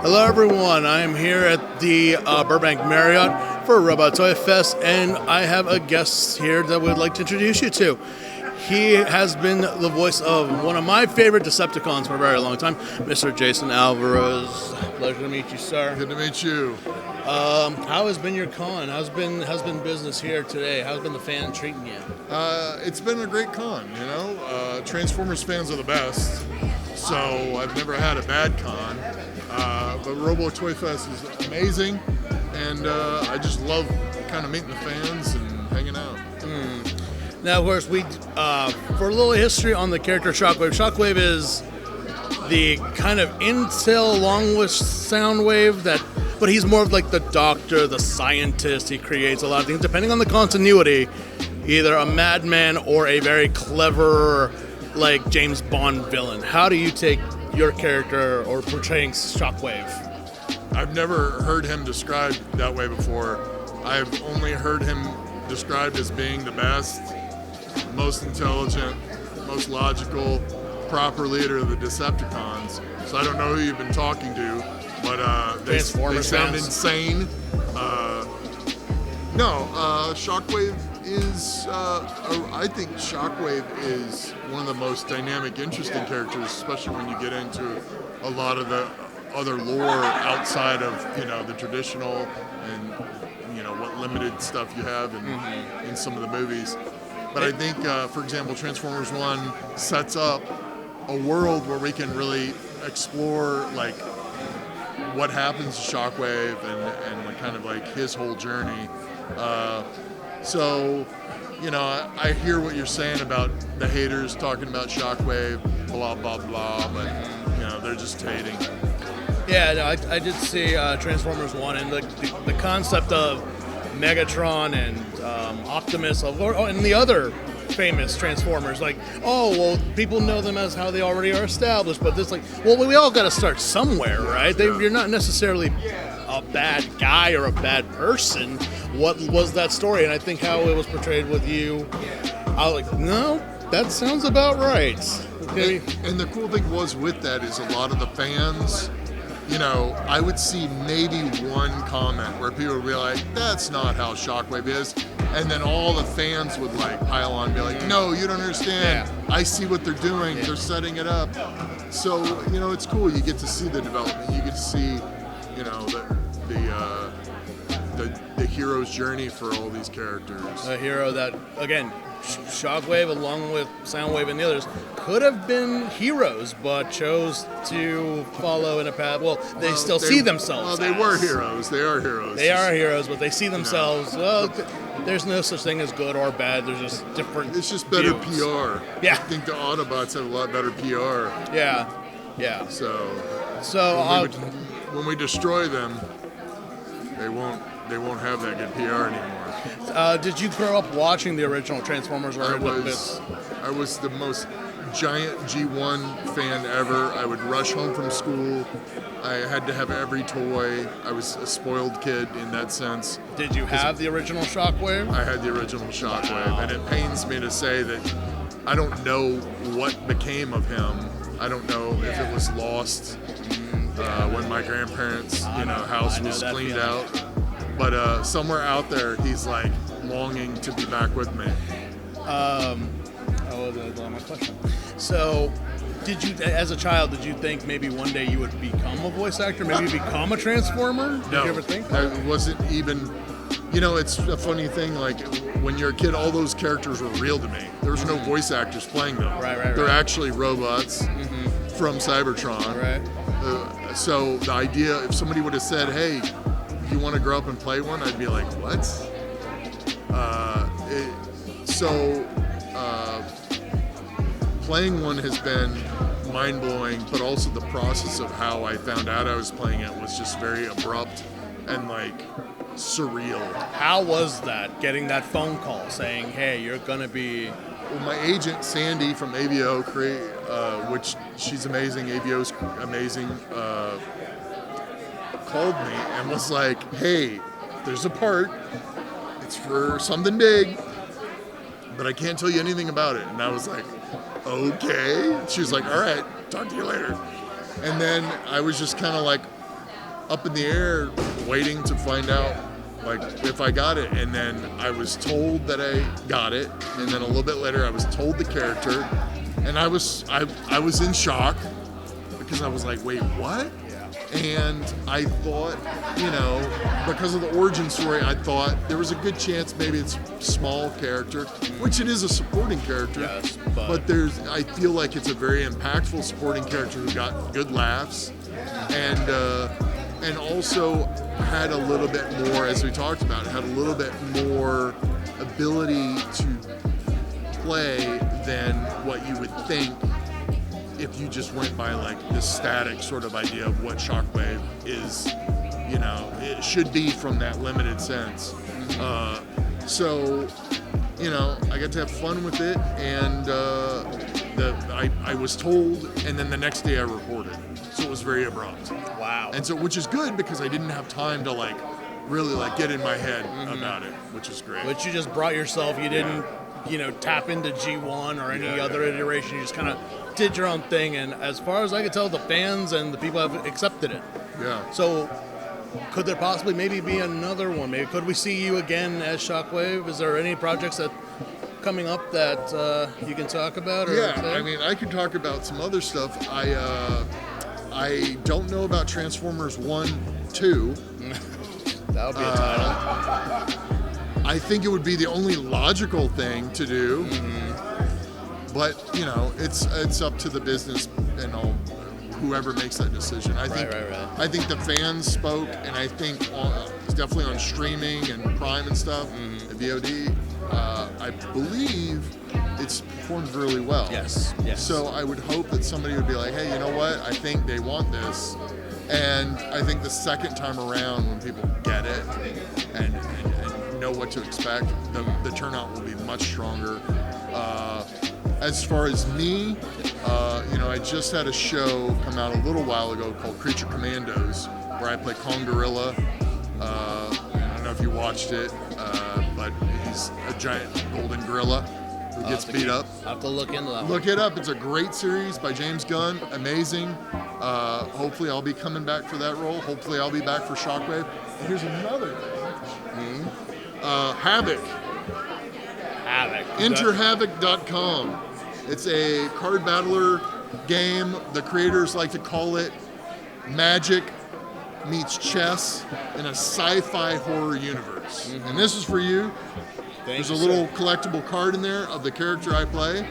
Hello everyone, I am here at the Burbank Marriott for Robo Toy Fest, and I have a guest here that we'd like to introduce you to. He has been the voice of one of my favorite Decepticons for a very long time, Mr. Jason Alvarez. Pleasure to meet you, sir. Good to meet you. How has been your con? How's been business here today? How's been the fan treating you? It's been a great con, you know. Transformers fans are the best, so I've never had a bad con. But Robo Toy Fest is amazing, and I just love kind of meeting the fans and hanging out. Now, of course, we for a little history on the character Shockwave. Shockwave is the kind of intel along with Soundwave but he's more of like the doctor, the scientist. He creates a lot of things depending on the continuity, either a madman or a very clever, like James Bond villain. How do you take your character or portraying Shockwave? I've never heard him described that way before. I've only heard him described as being the best, most intelligent, most logical, proper leader of the Decepticons. So I don't know who you've been talking to, but they sound insane. Shockwave is, I think Shockwave is one of the most dynamic, interesting characters, especially when you get into a lot of the other lore outside of, you know, the traditional and, you know, what limited stuff you have in some of the movies. But I think, for example, Transformers 1 sets up a world where we can really explore, like, what happens to Shockwave and like, kind of like his whole journey. So, you know, I hear what you're saying about the haters talking about Shockwave, blah, blah, blah, but, you know, they're just hating. Yeah, no, I did see Transformers 1, and the concept of Megatron and Optimus, and the other famous Transformers, like, oh, well, people know them as how they already are established, but this, like, well, we all got to start somewhere, right? You're not necessarily a bad guy or a bad person. What was that story? And I think how it was portrayed with you, I was like, no, that sounds about right. Okay. And the cool thing was with that is a lot of the fans, you know, I would see maybe one comment where people would be like, that's not how Shockwave is. And then all the fans would like pile on and be like, no, you don't understand. Yeah. I see what they're doing. Yeah. They're setting it up. So, you know, it's cool. You get to see the development. You get to see, you know, the hero's journey for all these characters. A hero that, again, Shockwave along with Soundwave and the others could have been heroes, but chose to follow in a path. Well, they see themselves. Well, they were heroes. They are heroes. They are heroes, but they see themselves. Well, there's no such thing as good or bad. There's just different. It's just better views. PR. Yeah. I think the Autobots have a lot better PR. Yeah. So when we destroy them, they won't have that good PR anymore. Did you grow up watching the original Transformers? Or I was the most giant G1 fan ever. I would rush home from school. I had to have every toy. I was a spoiled kid in that sense. Did you have the original Shockwave? I had the original Shockwave, wow. And it pains me to say that I don't know what became of him. I don't know if it was lost when my grandparents' house was cleaned out. But somewhere out there, he's like longing to be back with me. That's my question. So, as a child, did you think maybe one day you would become a voice actor? Maybe become a Transformer? Did you ever think that? I wasn't even. You know, it's a funny thing. Like when you're a kid, all those characters were real to me. There was no voice actors playing them. Right. They're actually robots from Cybertron. Right. So the idea, if somebody would have said, "Hey, you want to grow up and play one?" I'd be like, "What?" Playing one has been mind-blowing, but also the process of how I found out I was playing it was just very abrupt and like surreal. How was that, getting that phone call saying, hey, you're gonna be... Well, my agent Sandy from AVO, which she's amazing, AVO's amazing, called me and was like, hey, there's a part, it's for something big, but I can't tell you anything about it. And I was like, okay. She was like, all right, talk to you later. And then I was just kind of like, up in the air, waiting to find out like if I got it. And then I was told that I got it, and then a little bit later I was told the character, and I was in shock because I was like, wait, what? And I thought, you know, because of the origin story, I thought there was a good chance maybe it's a small character, which it is a supporting character. Yes, but I feel like it's a very impactful supporting character who got good laughs, and also had a little bit more, as we talked about, had a little bit more ability to play than what you would think if you just went by like this static sort of idea of what Shockwave is, you know, it should be from that limited sense. So, you know, I got to have fun with it, and I was told, and then the next day I recorded, so it was very abrupt. Wow. And so, which is good because I didn't have time to like really like get in my head about it, which is great. But you just brought yourself. You didn't, you know, tap into G1 or any other iteration. You just kind of did your own thing, and as far as I could tell, the fans and the people have accepted it. Yeah. So, could there possibly maybe be another one? Maybe could we see you again as Shockwave? Is there any projects that coming up that you can talk about? Or I mean, I could talk about some other stuff. I don't know about Transformers 1, 2. That would be a title. I think it would be the only logical thing to do. But, you know, it's up to the business and all, whoever makes that decision. I think the fans spoke, and I think it's definitely on streaming and Prime and stuff, and VOD. I believe it's performed really well. Yes. So I would hope that somebody would be like, hey, you know what? I think they want this. And I think the second time around, when people get it and know what to expect, the turnout will be much stronger. As far as me, you know, I just had a show come out a little while ago called Creature Commandos, where I play Congorilla. I don't know if you watched it, but he's a giant golden gorilla who gets beat up. I'll have to look into that. Look it up. It's a great series by James Gunn. Amazing. Hopefully I'll be coming back for that role. Hopefully I'll be back for Shockwave. And here's another thing. Havoc. EnterHavoc.com. It's a card battler game. The creators like to call it Magic meets chess in a sci-fi horror universe. And this is for you. There's a little collectible card in there of the character I play.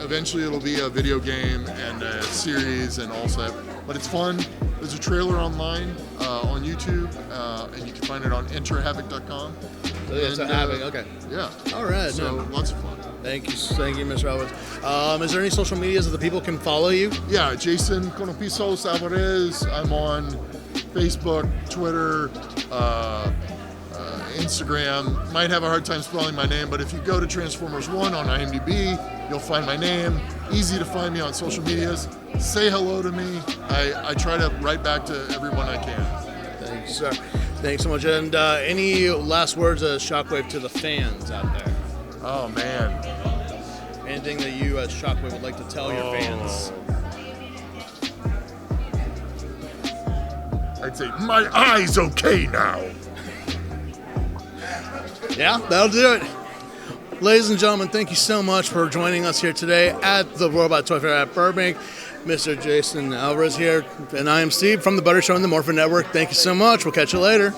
Eventually it'll be a video game and a series and all that. But it's fun. There's a trailer online on YouTube, and you can find it on EnterHavoc.com. It's a Havoc, okay. Yeah. All right. So lots of fun. Thank you, Mr. Roberts. Is there any social medias that the people can follow you? Yeah, Jason Konopisos-Alvarez. I'm on Facebook, Twitter, Instagram. Might have a hard time spelling my name, but if you go to Transformers 1 on IMDb, you'll find my name. Easy to find me on social medias. Say hello to me. I try to write back to everyone I can. Thanks, sir. Thanks so much. And any last words of Shockwave to the fans out there? Oh, man. Anything that you as Shockwave would like to tell your fans? I'd say, my eye's okay now. Yeah, that'll do it. Ladies and gentlemen, thank you so much for joining us here today at the Robo Toy Fest at Burbank. Mr. Jason Alvarez here, and I am Steve from The Butter Show and the Morphin Network. Thank you so much. We'll catch you later.